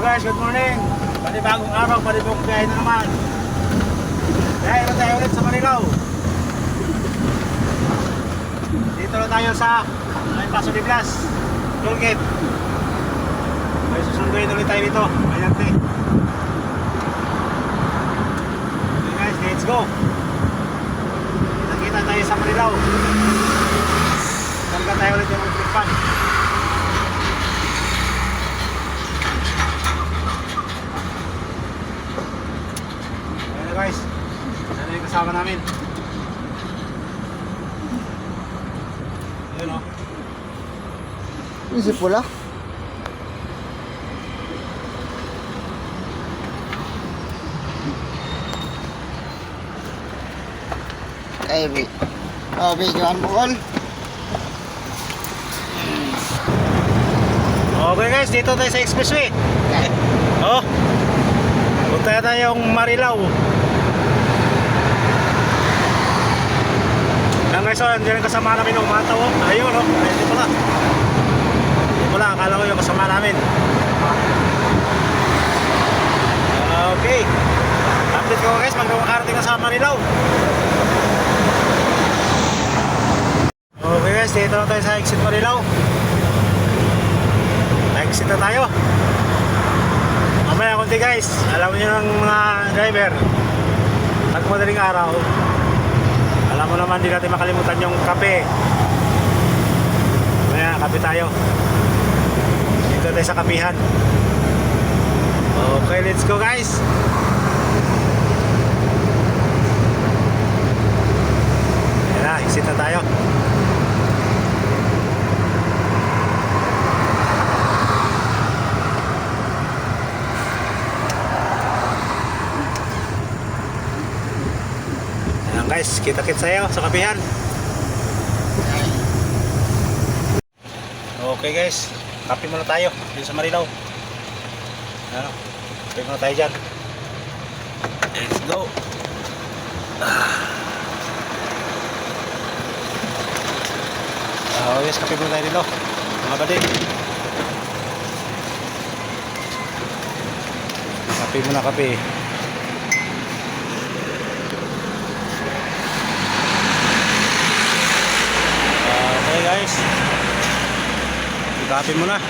guys, good morning. Panibagong araw, panibagong biyahe na naman. Biyahe na tayo ulit sa Marilao. Dito na tayo sa Paso de Blas Toll Gate. May susunduin ulit tayo dito. Ayan te. Okay guys, let's go. Nakita tayo sa Marilao. Talaga tayo ulit yung tripan. Guys, ano yung kasama namin? Ayun o. Yung si pula? Kay Bi. Oh, videoan mo all. Okay guys, dito tayo sa expressway. Oh. Punta tayong Marilao. Guys, so, hindi rin kasama namin yung mga tao. Ayun, no? Hindi pala. Hindi pala, akala ko yung kasama namin. Okay. Update ko guys, magkakarating na sa Marilao. Okay guys, dito na tayo sa exit Marilao. Exit na tayo. Mamaya konti guys, alam niyo ng mga driver, pag madaling araw, alam mo naman, di natin makalimutan yung kape. Kaya kape tayo. Dito tayo sa kapihan. Okay, let's go guys. Yan na, exit na tayo. Guys, kita-kits tayo sa kapihan. Okay guys, kape muna tayo dito sa Marilao. Ano? Kape muna tayo dyan. Let's go. Yes, kape muna tayo dito mga badik. Kape muna, kape. Guys, kape muna.